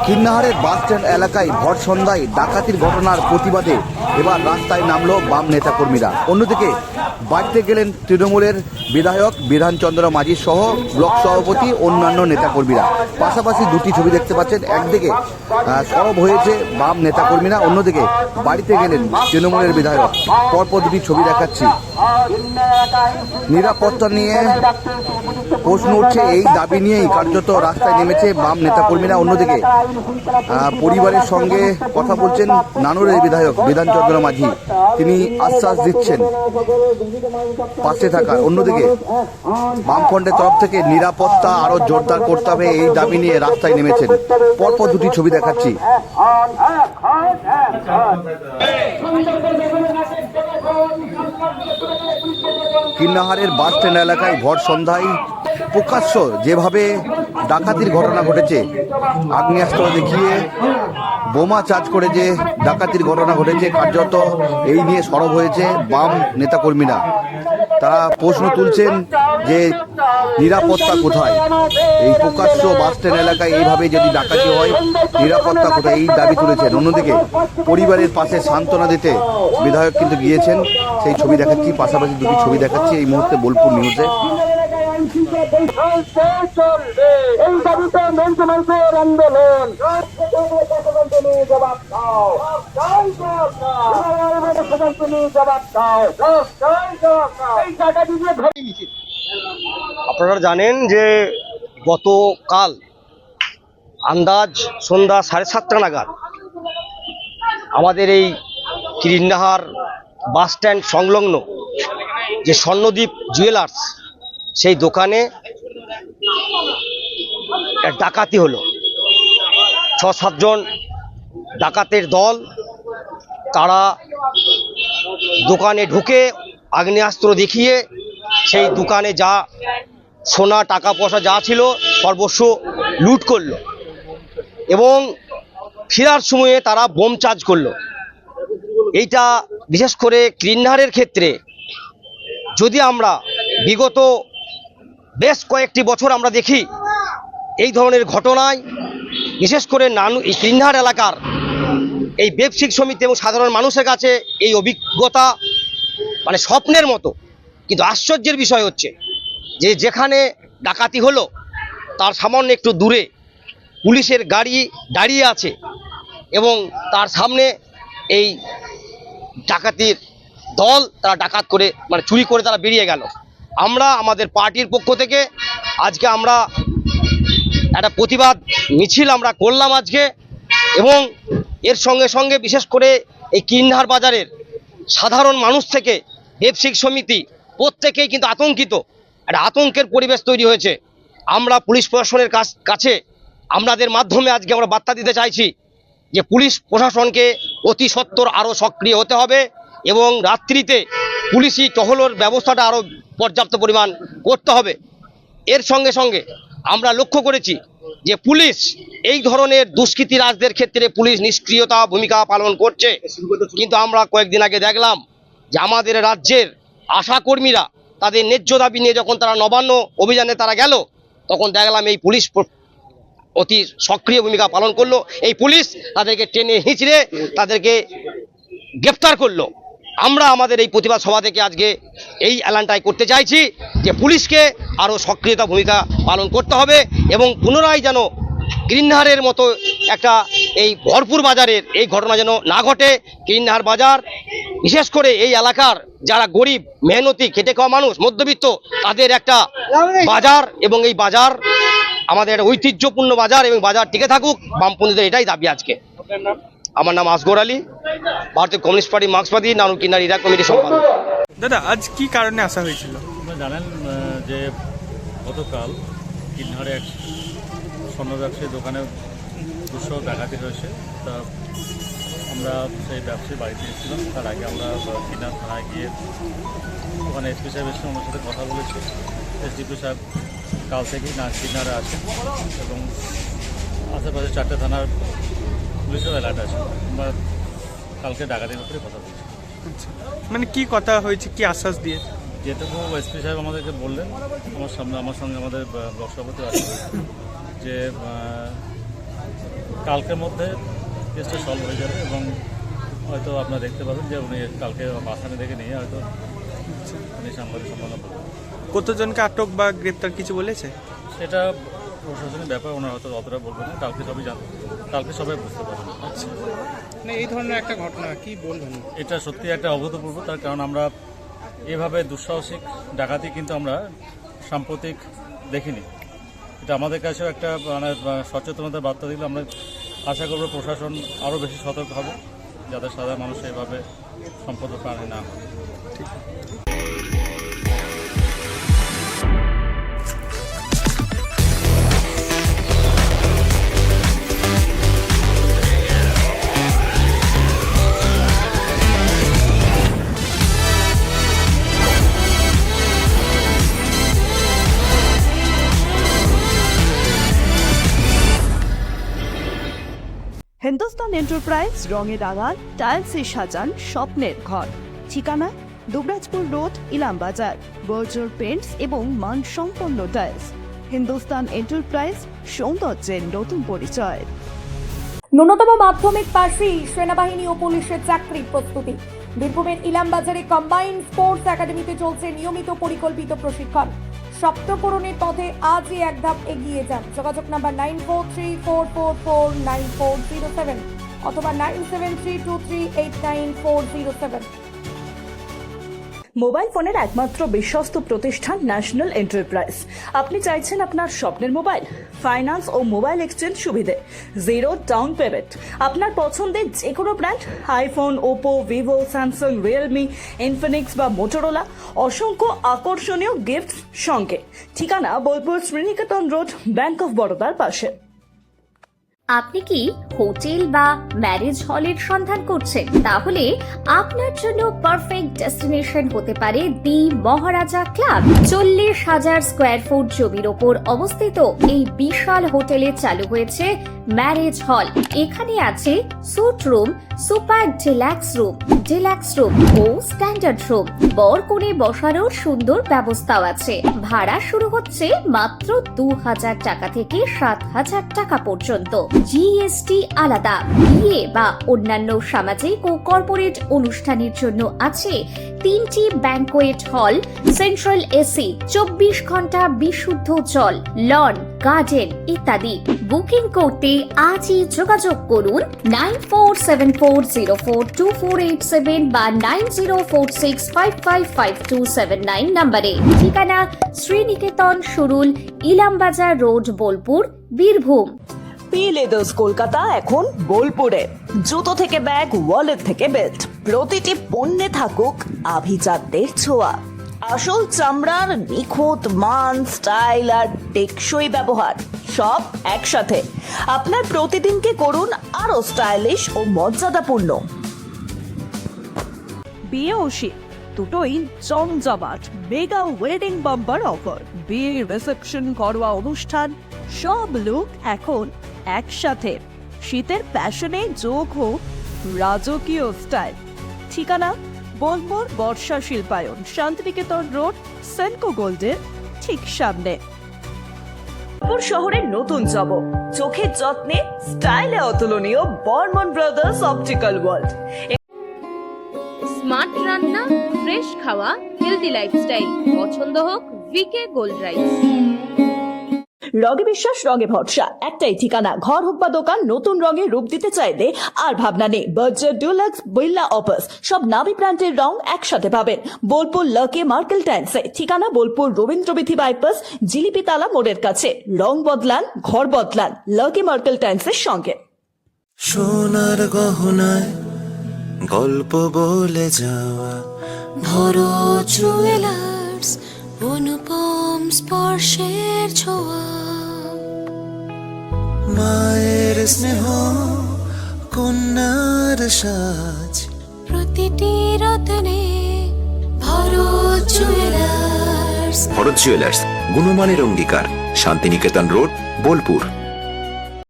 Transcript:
কিন্নাহারের bus stand এলাকায় ভর সন্ধ্যায় ডাকাতির ঘটনার প্রতিবাদে এবার রাস্তায় নামলো বাম নেতাকর্মীরা। অন্যদিকে বাড়িতে গেলেন তৃণমূলের বিধায়ক বিধানচন্দ্র মাঝি সহ ব্লক সভাপতি অন্যান্য নেতাকর্মীরা। পাশাপাশি দুটি ছবি দেখতে পাচ্ছেন, একদিকে সরব হয়েছে বাম নেতাকর্মীরা, অন্যদিকে বাড়িতে গেলেন তৃণমূলের বিধায়ক। পরপর দুটি ছবি দেখাচ্ছি। নিরাপত্তা নিয়ে প্রশ্ন উঠছে, এই দাবি নিয়েই কার্যত রাস্তায় নেমেছে বাম নেতাকর্মীরা। অন্যদিকে পরিবারের সঙ্গে কথা বলছেন নানুরের বিধায়ক বিধানচন্দ্র মাঝি, তিনি আশ্বাস দিচ্ছেন পাশে থাকার। অন্যদিকে বামফ্রন্টের তরফ থেকে নিরাপত্তা আরো জোরদার করতে হবে, এই দাবি নিয়ে রাস্তায় নেমেছেন। পরপর দুটি ছবি দেখাচ্ছি। কিন্নাহারের বাসস্ট্যান্ড এলাকায় ভর সন্ধ্যায় প্রকাশ্য যেভাবে ডাকাতির ঘটনা ঘটেছে, আগ্নেয়াস্ত্র দেখিয়ে বোমা চার্জ করে যে ডাকাতির ঘটনা ঘটেছে, কার্যত এই নিয়ে সরব হয়েছে বাম নেতাকর্মীরা। তারা প্রশ্ন তুলছেন যে নিরাপত্তা কোথায়, এই প্রকাশ্য বাসস্ট্যান্ড এলাকায় এইভাবে যদি ডাকাতি হয় নিরাপত্তা কোথায়, এই দাবি তুলেছেন। অন্যদিকে পরিবারের পাশে সান্ত্বনা দিতে বিধায়ক কিন্তু গিয়েছেন, সেই ছবি দেখাচ্ছি। পাশাপাশি দুটি ছবি দেখাচ্ছি এই মুহূর্তে বোলপুর নিউজে। আপনারা জানেন যে গতকাল আন্দাজ সন্ধ্যা 7:30 নাগাদ আমাদের এই কিন্নাহার বাসস্ট্যান্ড সংলগ্ন যে স্বর্ণদ্বীপ জুয়েলার্স, সেই দোকানে ডাকাতি হলো। 6-7 জন ডাকাতের দল, তারা দোকানে ঢুকে আগ্নেয়াস্ত্র দেখিয়ে সেই দোকানে যা সোনা টাকা পয়সা যা ছিল সর্বস্ব লুট করলো এবং ফেরার সময়ে তারা বোম চার্জ করলো। এইটা বিশেষ করে কিন্নাহারের ক্ষেত্রে যদি আমরা বিগত বেশ কয়েকটি বছর আমরা দেখি, এই ধরনের ঘটনায় বিশেষ করে কিন্নাহার এলাকার এই ব্যবসায়িক সমিতি এবং সাধারণ মানুষের কাছে এই অভিজ্ঞতা মানে স্বপ্নের মতো। কিন্তু আশ্চর্যের বিষয় হচ্ছে যে যেখানে ডাকাতি হলো তার সামান্য একটু দূরে পুলিশের গাড়ি দাঁড়িয়ে আছে এবং তার সামনে এই ডাকাতির দল তারা ডাকাত করে মানে চুরি করে তারা বেরিয়ে গেল। আমরা আমাদের পার্টির পক্ষ থেকে আজকে আমরা একটা প্রতিবাদ মিছিল আমরা করলাম আজকে, এবং এর সঙ্গে সঙ্গে বিশেষ করে এই কিন্নাহার বাজারের সাধারণ মানুষ থেকে ব্যবসায়িক সমিতি প্রত্যেকেই কিন্তু আতঙ্কিত, একটা আতঙ্কের পরিবেশ তৈরি হয়েছে। আমরা পুলিশ প্রশাসনের কাছে আপনাদের মাধ্যমে আজকে আমরা বার্তা দিতে চাইছি যে পুলিশ প্রশাসনকে অতি সত্বর আরও সক্রিয় হতে হবে এবং রাত্রিতে পুলিশি টহলের ব্যবস্থাটা আরও পর্যাপ্ত পরিমাণ করতে হবে। এর সঙ্গে সঙ্গে আমরা লক্ষ্য করেছি যে পুলিশ এই ধরনের দুষ্কৃতীরাজদের ক্ষেত্রে পুলিশ নিষ্ক্রিয়তা ভূমিকা পালন করছে, কিন্তু আমরা কয়েকদিন আগে দেখলাম যে আমাদের রাজ্যের আশাকর্মীরা তাদের ন্যায্য দাবি নিয়ে যখন তারা নবান্ন অভিযানে তারা গেল, তখন দেখলাম এই পুলিশ অতি সক্রিয় ভূমিকা পালন করলো। এই পুলিশ তাদেরকে টেনে হিঁচড়ে তাদেরকে গ্রেফতার করলো। আমরা আমাদের এই প্রতিবাদ সভা থেকে আজকে এই এলানটাই করতে চাইছি যে পুলিশকে আরও সক্রিয়তা ভূমিকা পালন করতে হবে এবং পুনরায় যেন কিন্নাহারের মতো একটা এই ভরপুর বাজারের এই ঘটনা যেন না ঘটে। কিন্নাহার বাজার বিশেষ করে এই এলাকার যারা গরিব মেহনতি খেটে খাওয়া মানুষ মধ্যবিত্ত, তাদের একটা বাজার এবং এই বাজার আমাদের একটা ঐতিহ্যপূর্ণ বাজার এবং বাজার টিকে থাকুক, বামপন্থীদের এটাই দাবি আজকে। আমার নাম আসগর আলী, ভারতীয় কমিউনিস্ট পার্টি মার্ক্সবাদী নানুর কিন্নাহার ইরা কমিটির সম্পাদক। দাদা, আজ কি কারণে আসা হয়েছিল? আপনারা জানেন যে গতকাল কিন্নাহারে এক স্বর্ণ ব্যবসায়ী দোকানে 200 ডাকাতি হয়েছে। তা আমরা সেই ব্যবসায়ী বাড়িতে এসেছিলাম। তার আগে আমরা কিন্নাহার থানায় গিয়ে ওখানে এসপি সাহেব এসে ওনার সাথে কথা বলেছি। এসডিপি সাহেব কাল থেকেই কিন্নাহারে আসেন এবং আশেপাশে 4টে থানার পুলিশের অ্যালার্ট আছে। আমরা কালকে ডাকাতির ব্যাপারে কথা বলছি। মানে কি কথা হয়েছে, কি আশ্বাস দিয়ে? যেটুকু এসপি সাহেব আমাদেরকে বললেন, আমার সঙ্গে আমাদের ব্লক সভাপতি আছে যে কালকের মধ্যে কেসটা সলভ হয়ে যাবে এবং হয়তো আপনারা দেখতে পাবেন যে উনি কালকে আসামি দেখে নিয়ে হয়তো উনি সাংবাদিক সম্মেলন করবেন। কতজনকে আটক বা গ্রেপ্তার কিছু বলেছে? সেটা প্রশাসনের ব্যাপার, ওনারা হয়তো অতটা বলবেন না, কালকে সবাই বুঝতে পারবেন। আচ্ছা, মানে এই ধরনের একটা ঘটনা কি বলবেন? এটা সত্যি একটা অভূতপূর্ব, তার কারণ আমরা এভাবে দুঃসাহসিক ডাকাতি কিন্তু আমরা সাম্প্রতিক দেখিনি। এটা আমাদের কাছেও একটা মানে সচেতনতার বার্তা দিলে আমরা আশা করব প্রশাসন আরও বেশি সতর্ক হবে, যাতে সাধারণ মানুষ এভাবে সম্পদ প্রাণী না হয়। হিন্দুস্তান এন্টারপ্রাইজ রঙে রাঙান টাইলসে সাজান স্বপ্নের ঘর। ঠিকানা দুবরাজপুর রোড, ইলামবাজার। বর্জর পেন্টস এবং মানসম্পন্ন টাইলস। হিন্দুস্তান এন্টারপ্রাইজ, সৌন্দর্যের নতুন পরিচয়। ন্যূনতম মাধ্যমিক পাশেই সেনাবাহিনী ও পুলিশের চাকরি প্রস্তুতি। বীরভূমের ইলামবাজারে কম্বাইন্ড স্পোর্টস একাডেমিতে চলছে নিয়মিত পরিকল্পিত প্রশিক্ষণ। সপ্তপূরণের পথে আজই এক ধাপ এগিয়ে যান। যোগাযোগ নাম্বার 9434449407 অথবা 9732389407। মোবাইল ফোনের একমাত্র বিশ্বস্ত প্রতিষ্ঠান ন্যাশনাল এন্টারপ্রাইজ। আপনি চাইছেন আপনার স্বপ্নের মোবাইল, ফাইন্যান্স ও মোবাইল এক্সচেঞ্জ সুবিধে, জিরো ডাউন পেমেন্ট, আপনার পছন্দের যে কোনো brand, iPhone, Oppo, Vivo, Samsung, Realme, Infinix বা মোটরোলা, অসংখ্য আকর্ষণীয় গিফট সঙ্গে। ঠিকানা Bolpur Sriniketan road, bank of বরোদার পাশে। আপনি কি হোটেল বা ম্যারেজ হলের সন্ধান করছেন? তাহলে আপনার জন্য পারফেক্ট ডেস্টিনেশন হতে পারে দি মহারাজা ক্লাব। 40,000 স্কোয়ার ফুট জমির ওপর অবস্থিত এই বিশাল হোটেলে চালু হয়েছে ম্যারেজ হল। এখানে আছে suite room, super deluxe room ও স্ট্যান্ডার্ড রুম। বর কনে বসানোর সুন্দর ব্যবস্থাও আছে। ভাড়া শুরু হচ্ছে মাত্র 2,000 টাকা থেকে 7,000 টাকা পর্যন্ত। জিএসটি আলাদা। বিয়ে বা অন্যান্য সামাজিক ও কর্পোরেট অনুষ্ঠানের জন্য আছে 3টি ব্যাংকোয়েট হল, সেন্ট্রাল এসি, 24 ঘন্টা বিশুদ্ধ জল, লন, গার্ডেন ইত্যাদি। বুকিং করতে আজই যোগাযোগ করুন 9474042487 বা 9046555279 নম্বরে। ঠিকানা Sriniketan Surul, Ilambazar road, Bolpur, Birbhum. P leathers Kolkata এখন বোলপুরে। জুতো থেকে ব্যাগ, ওয়ালেট থেকে বেল্ট, প্রতিটি পণ্যে থাকুক আভিজাত্যের ছোঁয়া। আসল চামড়ার নিখুঁত মান, স্টাইল আর টেকসই ব্যবহার সব একসাথে। আপনার প্রতিদিনকে করুন আরো স্টাইলিশ ও মর্যাদাপূর্ণ। বিয়ে ও শীত দুটোই জমজমাট মেগা ওয়েডিং বাম্পার অফার। বিয়ে, রিসেপশন, ঘরোয়া অনুষ্ঠান, সব লুক এখন একসাথে। শীতের প্যাশনে যোগ হোক রাজকীয় স্টাইল। ঠিকানা বোলপুর বর্ষা শিল্পায়ন, শান্তিনিকেতন রোড, সেনকো গোল্ডের ঠিক সামনে। শহরের নতুন চমক, চোখের যত্নে স্টাইলে অতুলনীয় Barman brothers optical world. Smart রান্না, ফ্রেশ খাওয়া, হেলদি লাইফস্টাইল। পছন্দ হোক ভিকে গোল্ড রাইস। রঙে বিশ্বাস, রঙে ভরসা, একটাই ঠিকানা। ঘর হোক বা দোকান, নতুন রঙে রূপ দিতে চাইলে আর ভাবনা নেই। বার্জার, ডুলাক্স, বিল্লা, অপাস সব নামি ব্র্যান্ডের রং একসাথে পাবেন বোলপুর লাকি মার্কেল টাইলসে। ঠিকানা বোলপুর রবীন্দ্রবিথি বাইপাস, জিলিপিতালা মোড়ের কাছে। রং বদলান, ঘর বদলান, লাকি মার্কেল টাইলসের সঙ্গে। সোনার গহনায় গল্প বলে যাওয়া ভরো জুয়েলার্স, অনুপম স্পর্শের ছোঁয়া। মায়ের স্নেহ, কন্যার সাজ, প্রতিটি রতনে ভরো জুয়েলার্স। ভরত জুয়েলার্স, গুণমানের অঙ্গীকার, শান্তিনিকেতন রোড, বোলপুর।